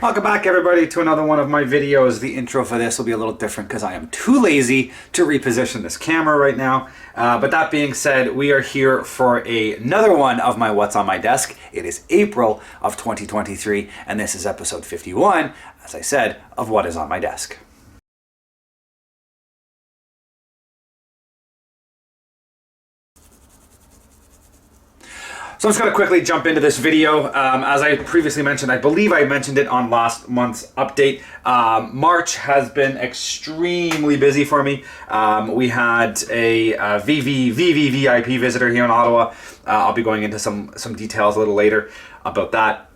Welcome back, everybody, to another one of my videos. The intro for this will be a little different because I am too lazy to reposition this camera right now. But that being said, we are here for another one of my What's on My Desk. It is April of 2023, and this is episode 51, as I said, of What is on My Desk. So I'm just going to quickly jump into this video. As I previously mentioned, I believe I mentioned it on last month's update. March has been extremely busy for me. We had a VIP visitor here in Ottawa. I'll be going into some details a little later about that.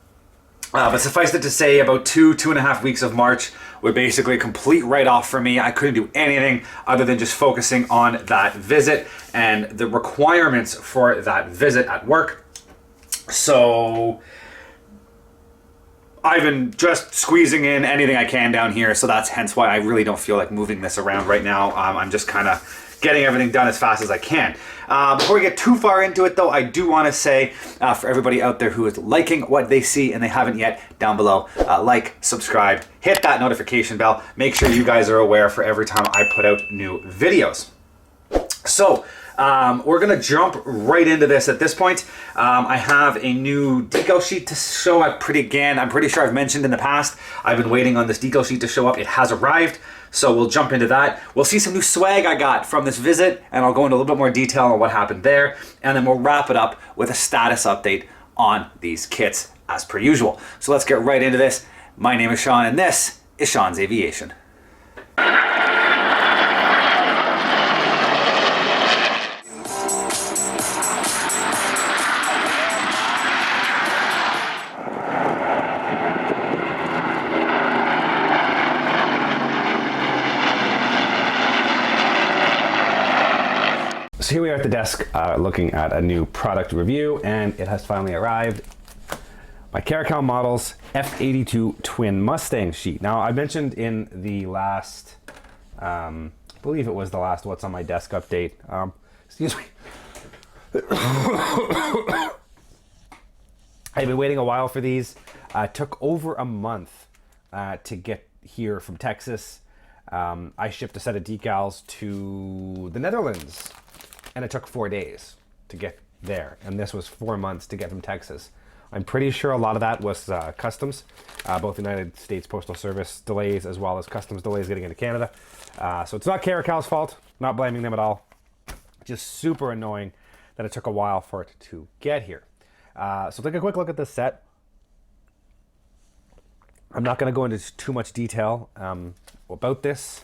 But suffice it to say, about two and a half weeks of March were basically a complete write-off for me. I couldn't do anything other than just focusing on that visit and the requirements for that visit at work. So I've been just squeezing in anything I can down here, so that's hence why I really don't feel like moving this around right now. I'm just kind of getting everything done as fast as I can. Before we get too far into it, though, I do want to say for everybody out there who is liking what they see and they haven't yet, down below, like, subscribe, hit that notification bell. Make sure you guys are aware for every time I put out new videos. So we're going to jump right into this at this point. I have a new decal sheet to show. I'm pretty sure I've mentioned in the past, I've been waiting on this decal sheet to show up. It has arrived, so we'll jump into that. We'll see some new swag I got from this visit, and I'll go into a little bit more detail on what happened there, and then we'll wrap it up with a status update on these kits as per usual. So let's get right into this. My name is Sean, and this is Sean's Aviation. So here we are at the desk looking at a new product review, and it has finally arrived. My Caracal Models F82 Twin Mustang sheet. Now, I mentioned in the last, I believe it was the last What's on My Desk update. Excuse me. I've been waiting a while for these. Took over a month to get here from Texas. I shipped a set of decals to the Netherlands, and it took 4 days to get there. And this was 4 months to get from Texas. I'm pretty sure a lot of that was customs, both United States Postal Service delays as well as customs delays getting into Canada. So it's not Caracal's fault, not blaming them at all. Just super annoying that it took a while for it to get here. So take a quick look at this set. I'm not gonna go into too much detail about this,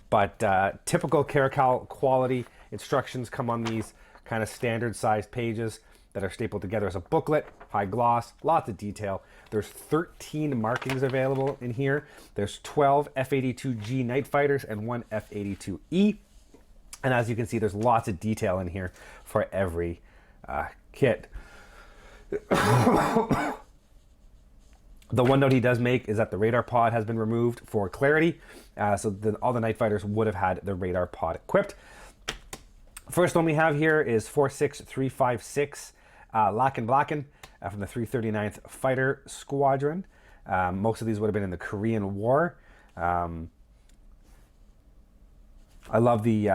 but typical Caracal quality. Instructions come on these kind of standard sized pages that are stapled together as a booklet, high gloss, lots of detail. There's 13 markings available in here. There's 12 F82G night fighters and 1 F82E. And as you can see, there's lots of detail in here for every kit. The one note he does make is that the radar pod has been removed for clarity. So all the night fighters would have had the radar pod equipped. First one we have here is 46356 Lacken from the 339th Fighter Squadron. Most of these would have been in the Korean War. I love the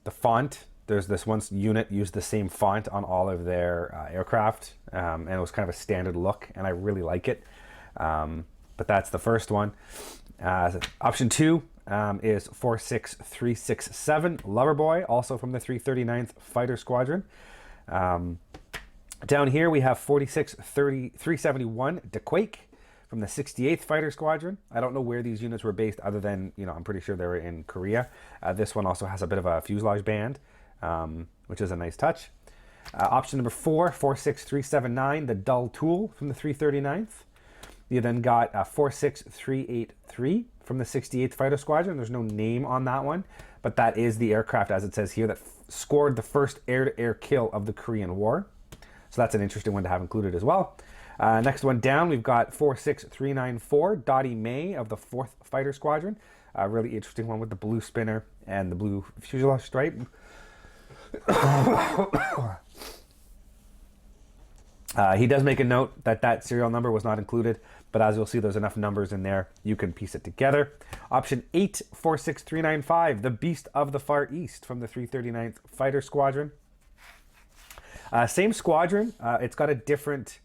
font. There's this one unit used the same font on all of their aircraft, and it was kind of a standard look, and I really like it. But that's the first one. Option 2 is 46367 Loverboy, also from the 339th Fighter Squadron. Down here we have 371 DeQuake from the 68th Fighter Squadron. I don't know where these units were based other than, I'm pretty sure they were in Korea. This one also has a bit of a fuselage band, which is a nice touch. Option number 4, 46379, the Dull Tool from the 339th. You then got 46383 from the 68th Fighter Squadron. There's no name on that one, but that is the aircraft, as it says here, that scored the first air-to-air kill of the Korean War. So that's an interesting one to have included as well. Next one down, we've got 46394, Dottie May of the 4th Fighter Squadron. A really interesting one with the blue spinner and the blue fuselage stripe. He does make a note that that serial number was not included but as you'll see, there's enough numbers in there, you can piece it together. Option 8, 46395, the Beast of the Far East from the 339th Fighter Squadron. Same squadron, it's got a different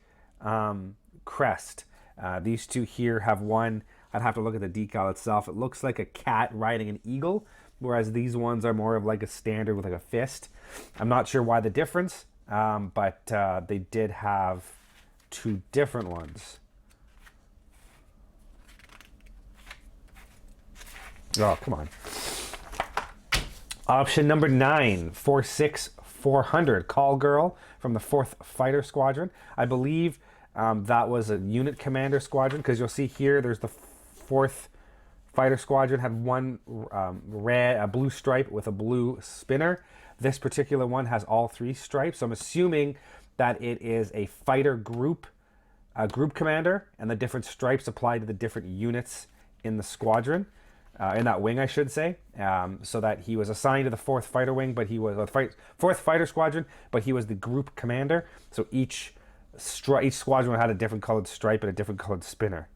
crest. These two here have one, I'd have to look at the decal itself. It looks like a cat riding an eagle, whereas these ones are more of like a standard with like a fist. I'm not sure why the difference, but they did have two different ones. Oh, come on. Option number 9, 46400, Call Girl from the 4th Fighter Squadron. I believe that was a unit commander squadron, because you'll see here there's the 4th Fighter Squadron had one a blue stripe with a blue spinner. This particular one has all 3 stripes. So I'm assuming that it is a fighter group, group commander, and the different stripes apply to the different units in the squadron. In that wing, I should say, so that he was assigned to the 4th Fighter Wing, but he was 4th Fighter Squadron, but he was the group commander. So each squadron had a different colored stripe and a different colored spinner.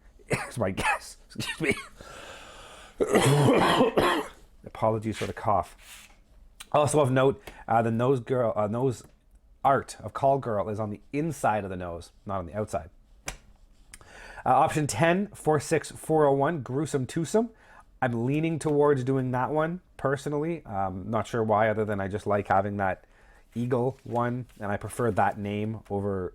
Is my guess. Excuse me. Apologies for the cough. Also of note, the nose art of Call Girl is on the inside of the nose, not on the outside. Option 10, 46401, Gruesome Twosome. I'm leaning towards doing that one personally. Not sure why, other than I just like having that eagle one, and I prefer that name over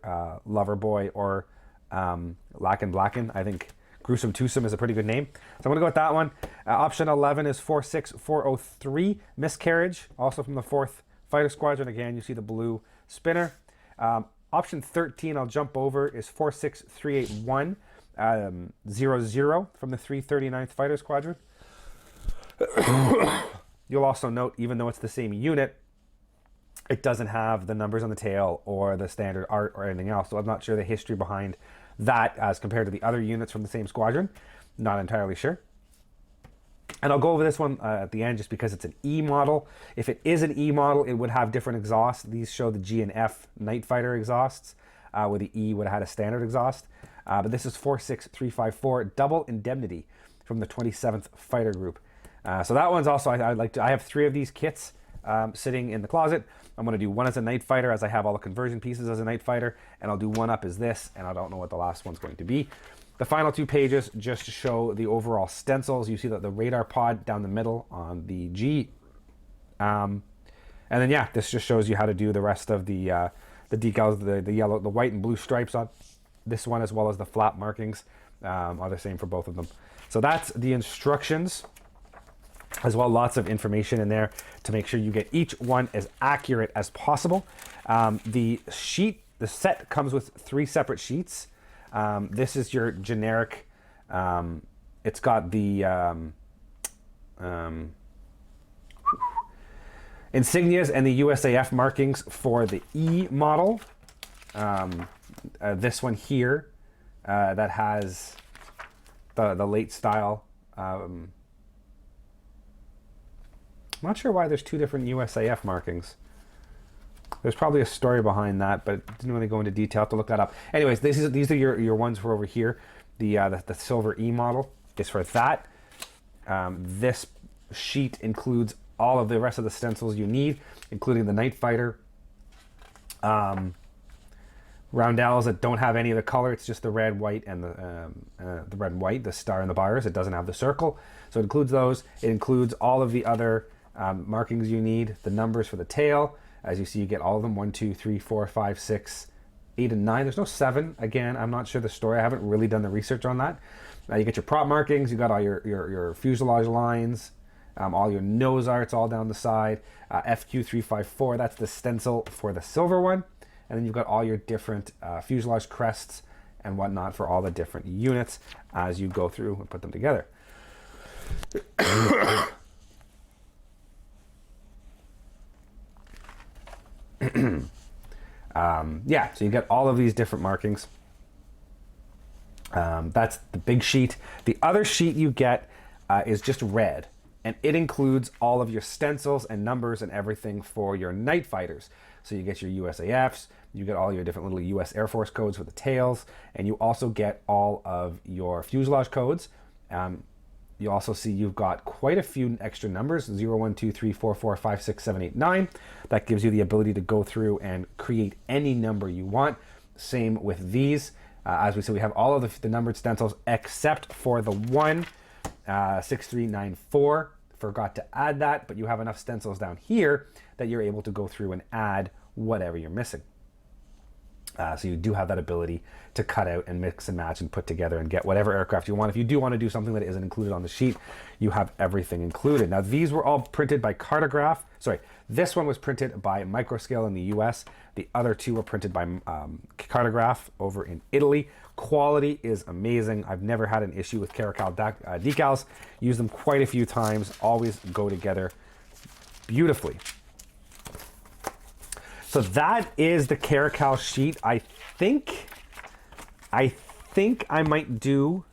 Loverboy or Lacken Blacken. I think Gruesome Twosome is a pretty good name, so I'm gonna go with that one. Option 11 is 46403, Miscarriage, also from the 4th Fighter Squadron. Again, you see the blue spinner. Option 13, I'll jump over, is 46381, 00 from the 339th Fighter Squadron. You'll also note, even though it's the same unit, it doesn't have the numbers on the tail or the standard art or anything else. So I'm not sure the history behind that as compared to the other units from the same squadron. Not entirely sure. And I'll go over this one at the end just because it's an E model. If it is an E model, it would have different exhausts. These show the G and F Night Fighter exhausts, where the E would have had a standard exhaust. But this is 46354, Double Indemnity from the 27th Fighter Group. So that one's also, I have 3 of these kits sitting in the closet. I'm going to do one as a Night Fighter, as I have all the conversion pieces as a Night Fighter, and I'll do one up as this, and I don't know what the last one's going to be. The final 2 pages just show the overall stencils. You see that the radar pod down the middle on the G. And then, yeah, this just shows you how to do the rest of the decals, the yellow, the white and blue stripes on this one, as well as the flap markings are the same for both of them. So that's the instructions. As well, lots of information in there to make sure you get each one as accurate as possible. The set comes with 3 separate sheets. This is your generic. It's got the insignias and the USAF markings for the E model. This one here that has the late style. I'm not sure why there's 2 different USAF markings. There's probably a story behind that, but didn't really go into detail. I have to look that up. Anyways, these are your ones for over here. The silver E model is for that. This sheet includes all of the rest of the stencils you need, including the Night Fighter. Roundels that don't have any of the color. It's just the red, white, and the red and white, the star and the bars. It doesn't have the circle. So it includes those. It includes all of the other markings you need, the numbers for the tail. As you see, you get all of them: 1, 2, 3, 4, 5, 6, 8, and 9. There's no 7. Again, I'm not sure the story. I haven't really done the research on that. You get your prop markings. You got all your fuselage lines, all your nose arts all down the side. FQ354. That's the stencil for the silver one, and then you've got all your different fuselage crests and whatnot for all the different units as you go through and put them together. Yeah, so you get all of these different markings. That's the big sheet. The other sheet you get is just red, and it includes all of your stencils and numbers and everything for your Night Fighters. So you get your USAFs, You get all your different little US Air Force codes for the tails, and you also get all of your fuselage codes. You also see you've got quite a few extra numbers, 0, 1, 2, 3, 4, 4, 5, 6, 7, 8, 9. That gives you the ability to go through and create any number you want. Same with these. As we said, we have all of the numbered stencils except for the one, 6394. Forgot to add that, but you have enough stencils down here that you're able to go through and add whatever you're missing. So you do have that ability to cut out and mix and match and put together and get whatever aircraft you want. If you do want to do something that isn't included on the sheet, you have everything included. Now these were all printed by Cartograph. Sorry, this one was printed by Microscale in the US. The other two were printed by Cartograph over in Italy. Quality is amazing. I've never had an issue with Caracal decals. Use them quite a few times. Always go together beautifully. So that is the Caracal sheet. I think I might do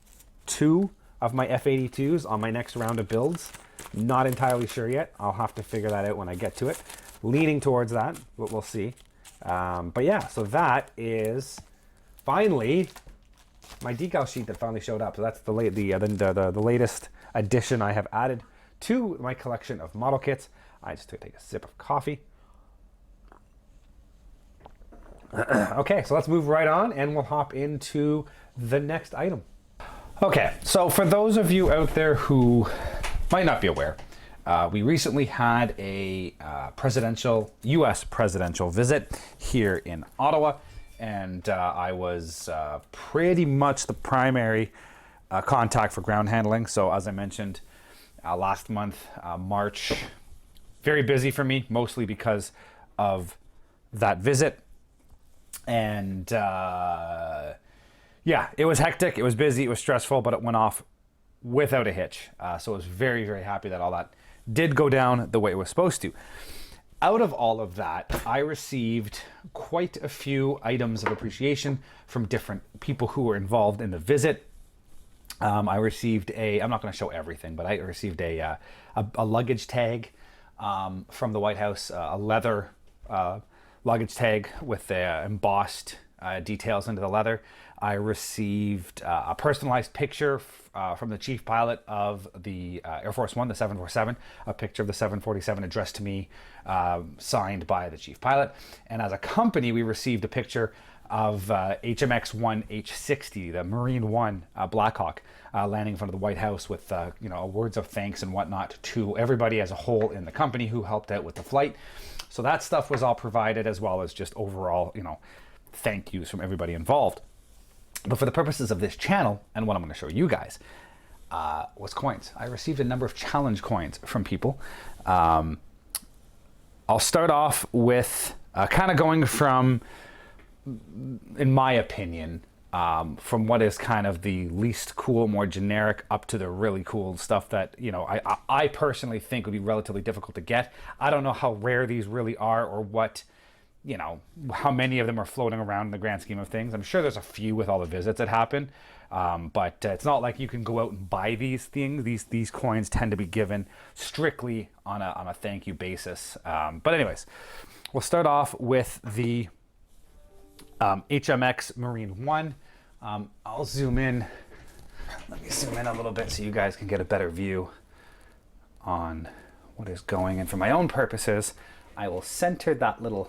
2 of my F-82s on my next round of builds. Not entirely sure yet. I'll have to figure that out when I get to it. Leaning towards that, but we'll see. But yeah, so that is finally my decal sheet that finally showed up. So that's the latest addition I have added to my collection of model kits. I just took a sip of coffee. Okay, so let's move right on and we'll hop into the next item. Okay, so for those of you out there who might not be aware, we recently had a US presidential visit here in Ottawa, and I was pretty much the primary contact for ground handling. So as I mentioned last month, March, very busy for me, mostly because of that visit. And yeah, it was hectic, it was busy, it was stressful, but it went off without a hitch. So I was very, very happy that all that did go down the way it was supposed to. Out of all of that, I received quite a few items of appreciation from different people who were involved in the visit. I received I'm not going to show everything, but I received a luggage tag from the White House, a leather luggage tag with the embossed details into the leather. I received a personalized picture from the chief pilot of the Air Force One, the 747, a picture of the 747 addressed to me, signed by the chief pilot. And as a company, we received a picture of HMX-1 H-60, the Marine One Blackhawk, landing in front of the White House with words of thanks and whatnot to everybody as a whole in the company who helped out with the flight. So that stuff was all provided, as well as just overall, thank yous from everybody involved. But for the purposes of this channel, and what I'm going to show you guys, was coins. I received a number of challenge coins from people. I'll start off with kind of going from, in my opinion, from what is kind of the least cool, more generic, up to the really cool stuff that, I personally think would be relatively difficult to get. I don't know how rare these really are, or what, how many of them are floating around in the grand scheme of things. I'm sure there's a few with all the visits that happen, but it's not like you can go out and buy these things. These coins tend to be given strictly on a thank you basis. But anyways, we'll start off with the HMX Marine One. I'll zoom in. Let me zoom in a little bit so you guys can get a better view on what is going. And for my own purposes, I will center that little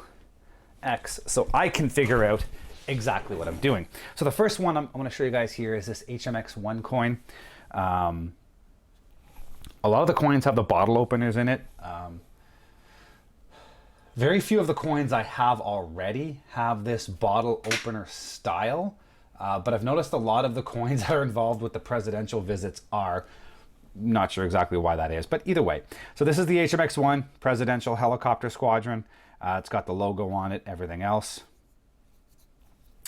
X so I can figure out exactly what I'm doing. So the first one I'm going to show you guys here is this HMX1 coin. A lot of the coins have the bottle openers in it. Very few of the coins I have already have this bottle opener style, but I've noticed a lot of the coins that are involved with the presidential visits are. Not sure exactly why that is, but either way. So this is the HMX-1 Presidential Helicopter Squadron. It's got the logo on it, everything else.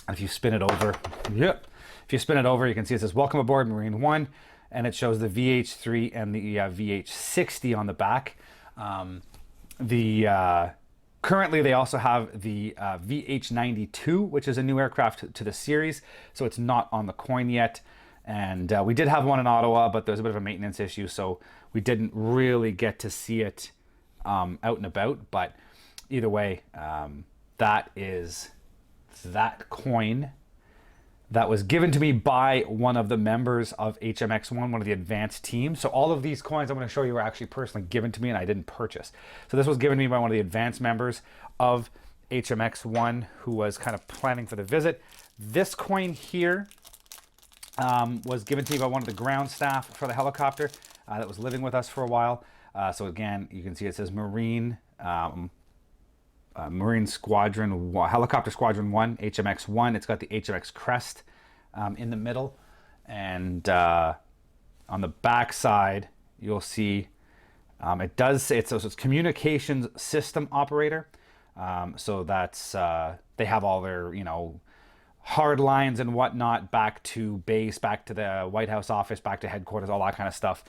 If you spin it over, if you spin it over, you can see it says, "Welcome aboard Marine One," and it shows the VH3 and the VH60 on the back. Currently, they also have the VH92, which is a new aircraft to the series, so it's not on the coin yet. And we did have one in Ottawa, but there's a bit of a maintenance issue, so we didn't really get to see it out and about. But either way, that is that coin that was given to me by one of the members of HMX1, one of the advanced teams. So all of these coins I'm going to show you were actually personally given to me and I didn't purchase. So this was given to me by one of the advanced members of HMX1 who was kind of planning for the visit. This coin here was given to me by one of the ground staff for the helicopter that was living with us for a while. So again, you can see it says Marine Squadron, Helicopter Squadron 1, HMX1. It's got the HMX crest in the middle. And on the back side, you'll see it does say it's communications system operator. So that's, they have all their, hard lines and whatnot back to base, back to the White House office, back to headquarters, all that kind of stuff.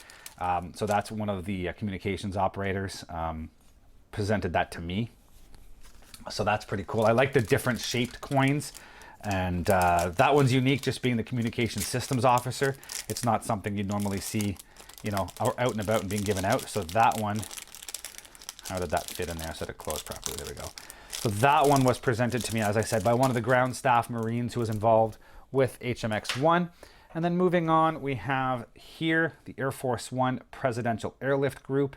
So that's one of the communications operators presented that to me. So that's pretty cool. I like the different shaped coins. And that one's unique, just being the communication systems officer. It's not something you'd normally see, out and about and being given out. So that one, how did that fit in there so that it closed properly? There we go. So that one was presented to me, as I said, by one of the ground staff Marines who was involved with HMX1. And then moving on, we have here the Air Force One Presidential Airlift Group,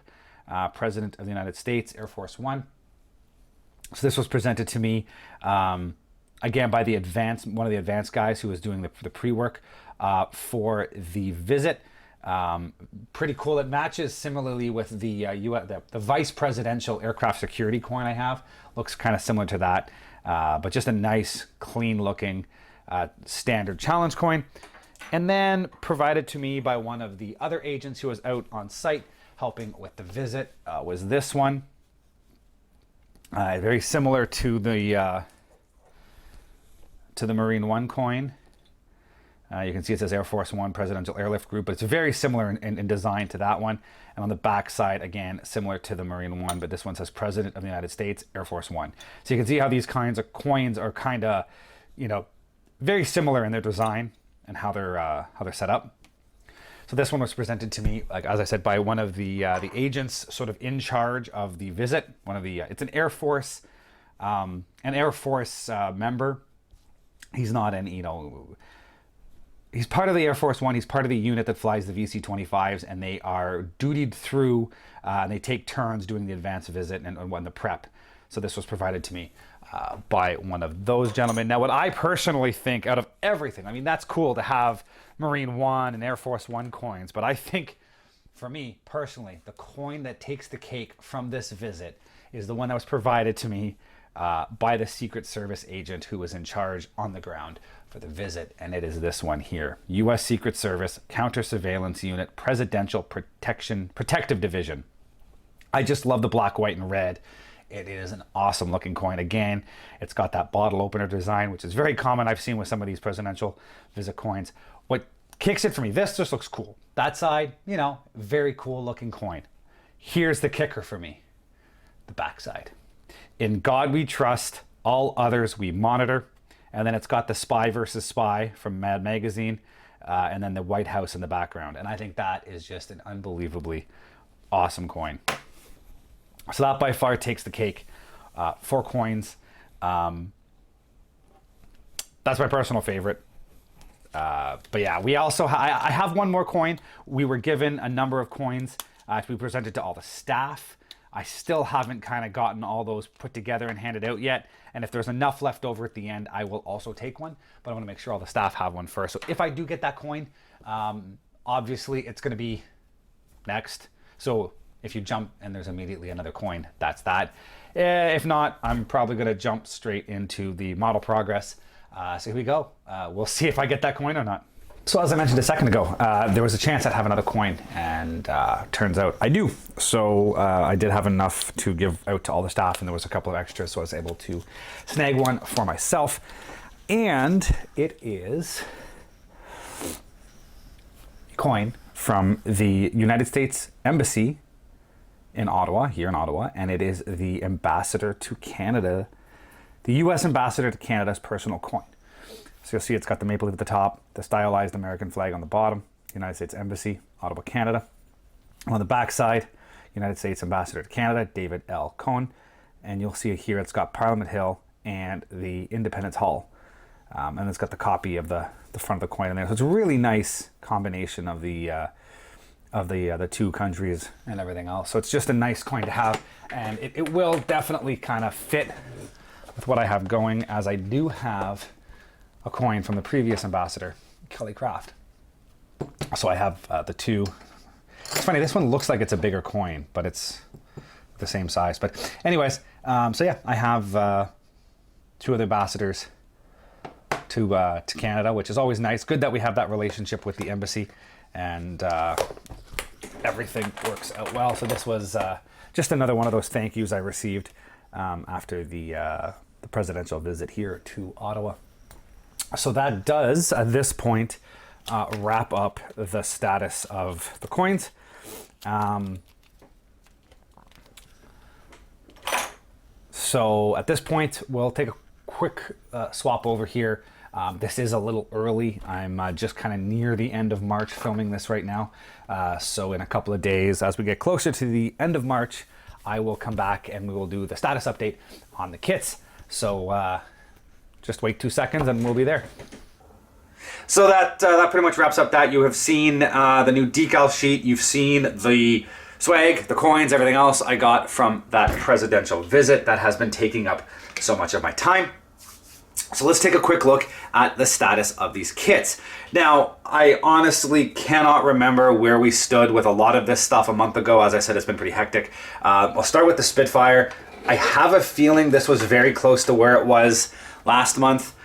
President of the United States, Air Force One. So this was presented to me, again, by one of the advanced guys who was doing the pre-work for the visit. Pretty cool. It matches similarly with the Vice Presidential Aircraft Security coin I have. Looks kind of similar to that, but just a nice, clean-looking standard challenge coin. And then provided to me by one of the other agents who was out on site helping with the visit was this one. Very similar to the Marine One coin. You can see it says Air Force One Presidential Airlift Group, but it's very similar in design to that one. And on the back side, again, similar to the Marine One, but this one says President of the United States, Air Force One. So you can see how these kinds of coins are kind of, very similar in their design and how they're set up. So this one was presented to me, like as I said, by one of the agents sort of in charge of the visit. It's an Air Force member. He's not he's part of the Air Force One. He's part of the unit that flies the VC-25s, and they are dutied through, and they take turns doing the advanced visit and the prep. So this was provided to me by one of those gentlemen. Now, what I personally think out of everything, that's cool to have Marine One and Air Force One coins, but I think, for me personally, the coin that takes the cake from this visit is the one that was provided to me by the Secret Service agent who was in charge on the ground for the visit, and it is this one here. U.S. Secret Service Counter Surveillance Unit Presidential Protective Division. I just love the black, white, and red. It is an awesome looking coin. Again, it's got that bottle opener design, which is very common I've seen with some of these presidential visit coins. What kicks it for me, this just looks cool. That side, very cool looking coin. Here's the kicker for me, the back side. In God we trust, all others we monitor. And then it's got the Spy versus Spy from Mad Magazine, and then the White House in the background. And I think that is just an unbelievably awesome coin. So that by far takes the cake. 4 coins. That's my personal favorite. But yeah, we also I have one more coin. We were given a number of coins to be presented to all the staff. I still haven't kind of gotten all those put together and handed out yet. And if there's enough left over at the end, I will also take one. But I want to make sure all the staff have one first. So if I do get that coin, obviously it's going to be next. So if you jump and there's immediately another coin, that's that. If not, I'm probably going to jump straight into the model progress. So here we go. We'll see if I get that coin or not. So as I mentioned a second ago, there was a chance I'd have another coin, and turns out I do. So I did have enough to give out to all the staff, and there was a couple of extras, so I was able to snag one for myself. And it is a coin from the United States Embassy in Ottawa, here in Ottawa, and it is the Ambassador to Canada, the U.S. Ambassador to Canada's personal coin. So you'll see it's got the maple leaf at the top, the stylized American flag on the bottom, United States Embassy, Ottawa, Canada. On the back side, United States Ambassador to Canada, David L. Cohn. And you'll see here it's got Parliament Hill and the Independence hull. And it's got the copy of the front of the coin in there. So it's a really nice combination of the two countries and everything else. So it's just a nice coin to have, and it will definitely kind of fit with what I have going, as I do have a coin from the previous ambassador, Kelly Craft. So I have the two. It's funny, this one looks like it's a bigger coin, but it's the same size. But anyways, so yeah, I have two of the ambassadors to Canada, which is always nice. Good that we have that relationship with the embassy, and everything works out well. So this was just another one of those thank yous I received after the presidential visit here to Ottawa. So that does, at this point, wrap up the status of the coins. So at this point, we'll take a quick swap over here. This is a little early. I'm just kind of near the end of March filming this right now. So in a couple of days, as we get closer to the end of March, I will come back and we will do the status update on the kits. So just wait 2 seconds and we'll be there. So that pretty much wraps up that. You have seen the new decal sheet. You've seen the swag, the coins, everything else I got from that presidential visit that has been taking up so much of my time. So let's take a quick look at the status of these kits. Now, I honestly cannot remember where we stood with a lot of this stuff a month ago. As I said, it's been pretty hectic. I'll start with the Spitfire. I have a feeling this was very close to where it was last month.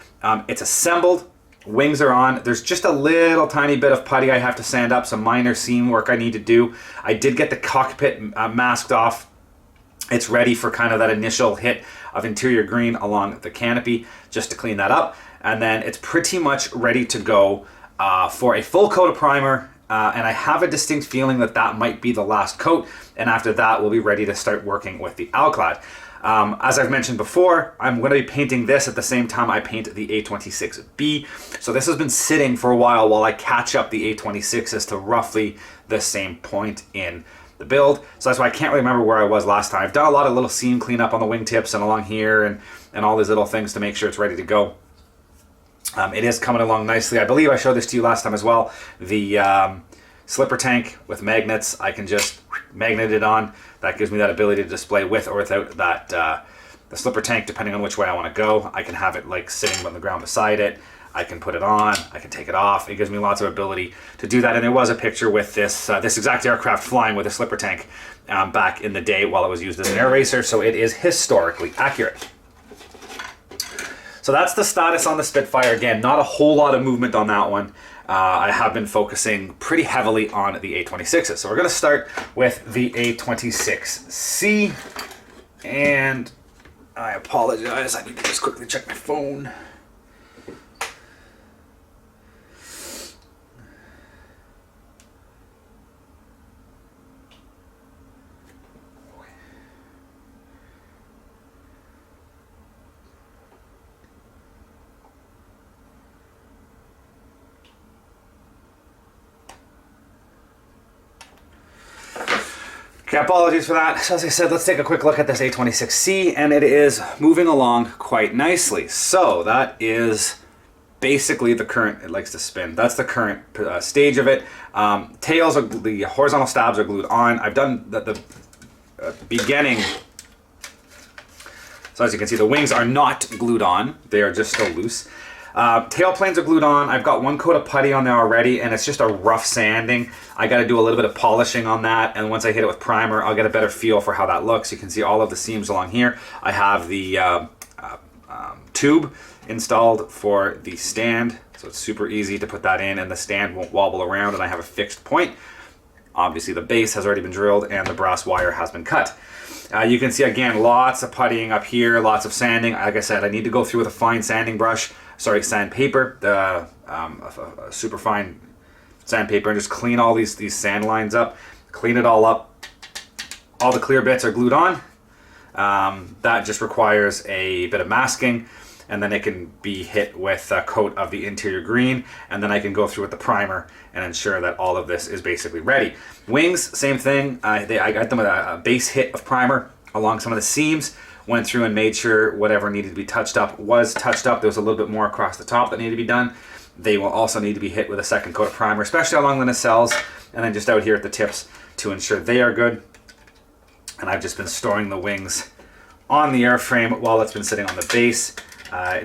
It's assembled. Wings are on. There's just a little tiny bit of putty I have to sand up, some minor seam work I need to do. I did get the cockpit masked off. It's ready for kind of that initial hit of interior green along the canopy, just to clean that up. And then it's pretty much ready to go for a full coat of primer. And I have a distinct feeling that that might be the last coat. And after that, we'll be ready to start working with the Alclad. As I've mentioned before, I'm going to be painting this at the same time I paint the A26B. So this has been sitting for a while I catch up the A26s to roughly the same point in the build. So that's why I can't really remember where I was last time. I've done a lot of little seam cleanup on the wingtips and along here and all these little things to make sure it's ready to go. It is coming along nicely. I believe I showed this to you last time as well. The slipper tank with magnets, I can just magnet it on. That gives me that ability to display with or without that the slipper tank, depending on which way I want to go. I can have it like sitting on the ground beside it. I can put it on, I can take it off. It gives me lots of ability to do that. And there was a picture with this exact aircraft flying with a slipper tank back in the day while it was used as an air racer, so it is historically accurate. So that's the status on the Spitfire. Again, not a whole lot of movement on that one. I have been focusing pretty heavily on the A26s. So we're going to start with the A26C. And I apologize, I need to just quickly check my phone. Okay, apologies for that. So as I said, let's take a quick look at this A26C, and it is moving along quite nicely. So that is basically the current, it likes to spin. That's the current stage of it. Tails, the horizontal stabs are glued on. I've done the beginning. So as you can see, the wings are not glued on. They are just still loose. Tail planes are glued on. I've got one coat of putty on there already, and it's just a rough sanding. I got to do a little bit of polishing on that, and once I hit it with primer, I'll get a better feel for how that looks. You can see all of the seams along here. I have the tube installed for the stand, so it's super easy to put that in, and the stand won't wobble around, and I have a fixed point. Obviously, the base has already been drilled, and the brass wire has been cut. You can see, again, lots of puttying up here, lots of sanding. Like I said, I need to go through with a fine sanding brush. Sorry, sandpaper, a super fine sandpaper, and just clean all these sand lines up, clean it all up. All the clear bits are glued on. That just requires a bit of masking, and then it can be hit with a coat of the interior green, and then I can go through with the primer and ensure that all of this is basically ready. Wings, same thing. I got them with a base hit of primer along some of the seams. went through and made sure whatever needed to be touched up was touched up. There was a little bit more across the top that needed to be done. They will also need to be hit with a second coat of primer, especially along the nacelles, and then just out here at the tips to ensure they are good. And I've just been storing the wings on the airframe while it's been sitting on the base,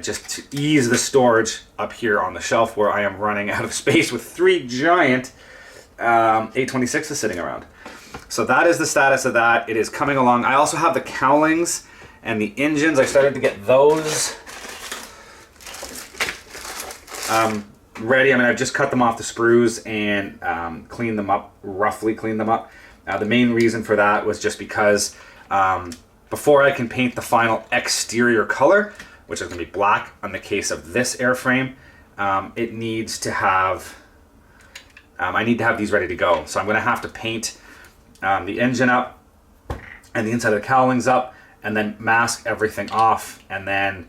just to ease the storage up here on the shelf where I am running out of space with 3 giant 826s sitting around. So that is the status of that. It is coming along. I also have the cowlings and the engines. I started to get those ready. I mean, I've just cut them off the sprues and cleaned them up, roughly cleaned them up. The main reason for that was just because before I can paint the final exterior color, which is going to be black on the case of this airframe, it needs to have, I need to have these ready to go. So I'm going to have to paint the engine up and the inside of the cowlings up, and then mask everything off, and then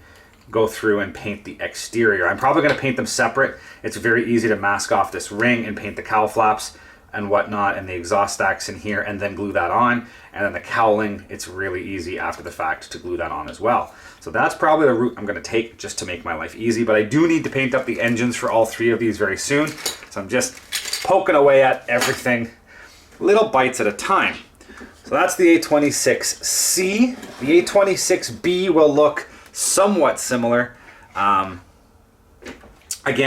go through and paint the exterior. I'm probably going to paint them separate. It's very easy to mask off this ring and paint the cowl flaps and whatnot and the exhaust stacks in here, and then glue that on. And then the cowling, it's really easy after the fact to glue that on as well. So that's probably the route I'm going to take just to make my life easy. But I do need to paint up the engines for all 3 of these very soon. So I'm just poking away at everything, little bites at a time. So that's the A26C. The A26B will look somewhat similar. Again,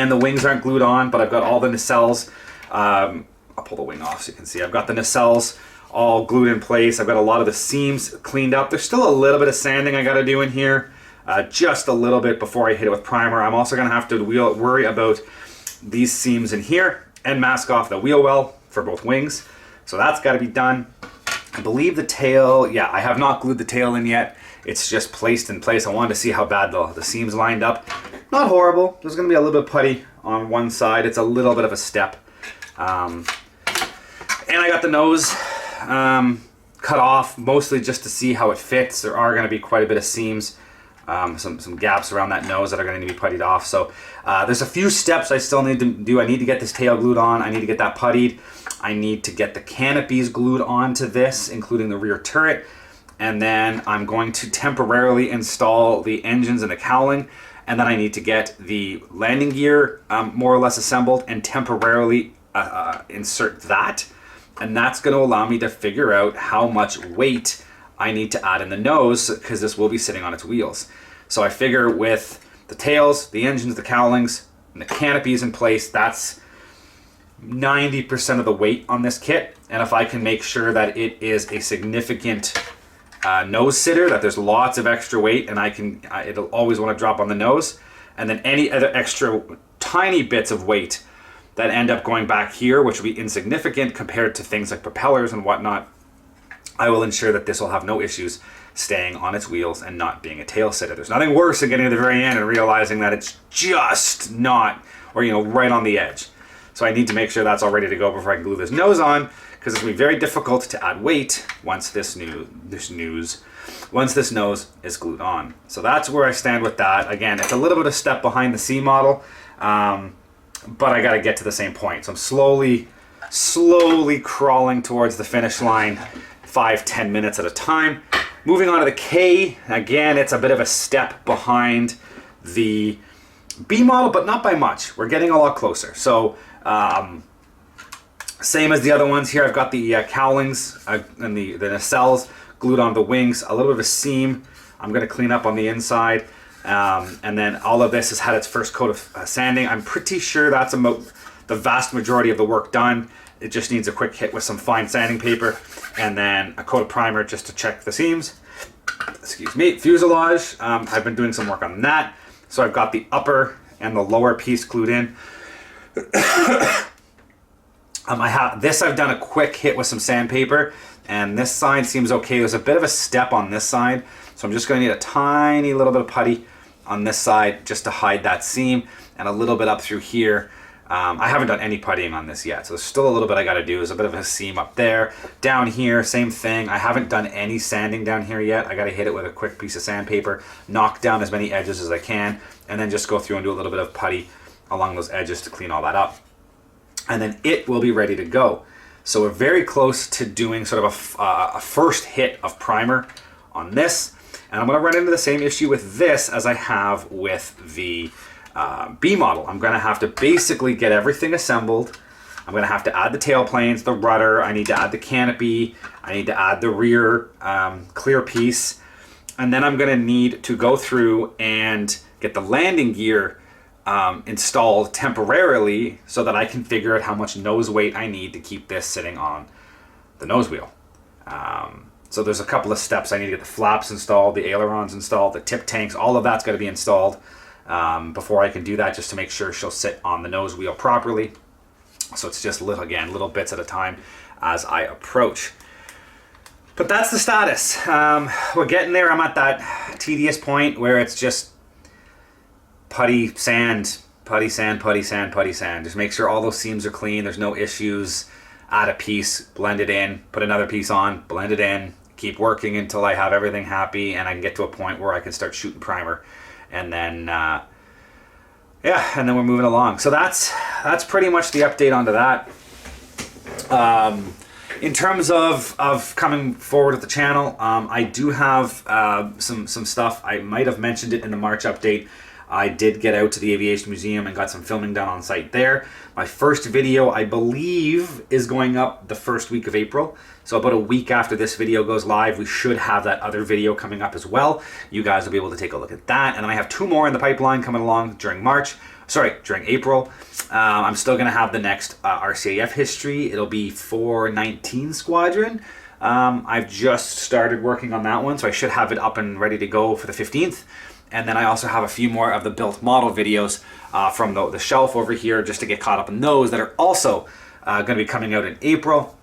the wings aren't glued on, but I've got all the nacelles. I'll pull the wing off so you can see. I've got the nacelles all glued in place. I've got a lot of the seams cleaned up. There's still a little bit of sanding I got to do in here, just a little bit before I hit it with primer. I'm also going to have to worry about these seams in here and mask off the wheel well for both wings. So that's got to be done. I believe the tail, yeah, I have not glued the tail in yet. It's just placed in place. I wanted to see how bad the seams lined up. Not horrible. There's going to be a little bit of putty on one side. It's a little bit of a step. And I got the nose cut off, mostly just to see how it fits. There are going to be quite a bit of seams, some gaps around that nose that are going to need to be puttied off. So there's a few steps I still need to do. I need to get this tail glued on. I need to get that puttied. I need to get the canopies glued onto this, including the rear turret. And then I'm going to temporarily install the engines and the cowling. And then I need to get the landing gear more or less assembled and temporarily insert that. And that's going to allow me to figure out how much weight I need to add in the nose, because this will be sitting on its wheels. So I figure with the tails, the engines, the cowlings, and the canopies in place, that's 90% of the weight on this kit. And if I can make sure that it is a significant nose sitter, that there's lots of extra weight, and it'll always want to drop on the nose, and then any other extra tiny bits of weight that end up going back here, which will be insignificant compared to things like propellers and whatnot, I will ensure that this will have no issues staying on its wheels and not being a tail sitter. There's nothing worse than getting to the very end and realizing that it's just not, or right on the edge. So I need to make sure that's all ready to go before I can glue this nose on, because it's going to be very difficult to add weight once this nose is glued on. So that's where I stand with that. Again, it's a little bit of a step behind the C model, but I got to get to the same point. So I'm slowly crawling towards the finish line, 5-10 minutes at a time. Moving on to the K, again, it's a bit of a step behind the B model, but not by much. We're getting a lot closer. So same as the other ones here, I've got the cowlings and the nacelles glued on the wings, a little bit of a seam I'm going to clean up on the inside. And then all of this has had its first coat of sanding. I'm pretty sure that's the vast majority of the work done. It just needs a quick hit with some fine sanding paper and then a coat of primer just to check the seams. Excuse me. Fuselage, I've been doing some work on that. So I've got the upper and the lower piece glued in. I've done a quick hit with some sandpaper, and this side seems okay. There's a bit of a step on this side, so I'm just going to need a tiny little bit of putty on this side just to hide that seam, and a little bit up through here. I haven't done any puttying on this yet, so there's still a little bit I got to do. There's a bit of a seam up there. Down here, same thing. I haven't done any sanding down here yet. I got to hit it with a quick piece of sandpaper, knock down as many edges as I can, and then just go through and do a little bit of putty along those edges to clean all that up. And then it will be ready to go. So we're very close to doing sort of a first hit of primer on this. And I'm going to run into the same issue with this as I have with the B model. I'm going to have to basically get everything assembled. I'm going to have to add the tail planes, the rudder, I need to add the canopy, I need to add the rear clear piece, and then I'm going to need to go through and get the landing gear installed temporarily so that I can figure out how much nose weight I need to keep this sitting on the nose wheel. So there's a couple of steps. I need to get the flaps installed, the ailerons installed, the tip tanks, all of that's got to be installed before I can do that, just to make sure she'll sit on the nose wheel properly. So it's just little bits at a time as I approach. But that's the status. We're getting there. I'm at that tedious point where it's just putty sand, putty sand, putty sand, putty sand. Just make sure all those seams are clean. There's no issues. Add a piece, blend it in, put another piece on, blend it in, keep working until I have everything happy and I can get to a point where I can start shooting primer. And then yeah, and then we're moving along. So that's pretty much the update onto that. In terms of coming forward with the channel, I do have some stuff. I might have mentioned it in the March update. I did get out to the Aviation Museum and got some filming done on site there. My first video, I believe, is going up the first week of April. So about a week after this video goes live, we should have that other video coming up as well. You guys will be able to take a look at that. And then I have 2 more in the pipeline coming along during April. I'm still going to have the next RCAF history. It'll be 419 Squadron. I've just started working on that one, so I should have it up and ready to go for the 15th. And then I also have a few more of the built model videos from the shelf over here, just to get caught up in those that are also going to be coming out in April.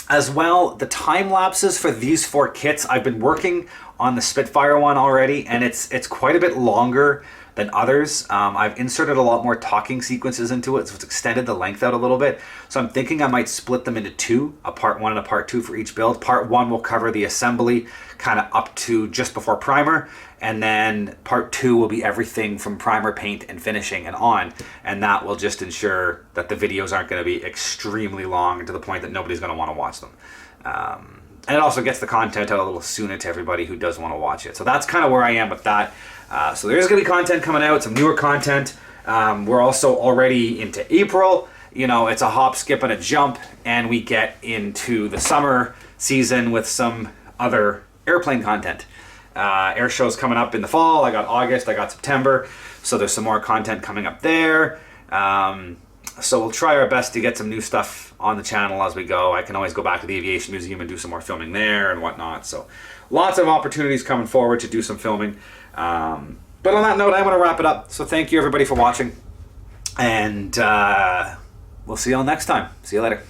As well, the time lapses for these 4 kits, I've been working on the Spitfire one already, and it's quite a bit longer than others. I've inserted a lot more talking sequences into it, so it's extended the length out a little bit. So I'm thinking I might split them into 2, a part 1 and a part 2 for each build. Part 1 will cover the assembly kind of up to just before primer, and then part 2 will be everything from primer, paint, and finishing and on. And that will just ensure that the videos aren't going to be extremely long to the point that nobody's going to want to watch them. And it also gets the content out a little sooner to everybody who does want to watch it. So that's kind of where I am with that. So there's going to be content coming out, some newer content. We're also already into April. You know, it's a hop, skip, and a jump, and we get into the summer season with some other airplane content. Air shows coming up in the fall. I got August, I got September, so there's some more content coming up there. So we'll try our best to get some new stuff on the channel as we go. I can always go back to the Aviation Museum and do some more filming there and whatnot. So lots of opportunities coming forward to do some filming. But on that note, I'm going to wrap it up. So thank you everybody for watching, and we'll see you all next time. See you later.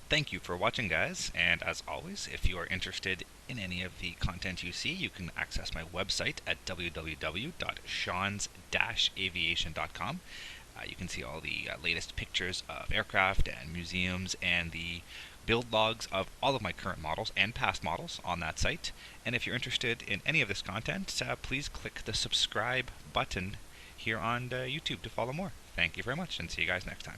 Thank you for watching, guys, and as always, if you are interested in any of the content you see, you can access my website at www.seans-aviation.com. You can see all the latest pictures of aircraft and museums and the build logs of all of my current models and past models on that site. And if you're interested in any of this content, please click the subscribe button here on YouTube to follow more. Thank you very much, and see you guys next time.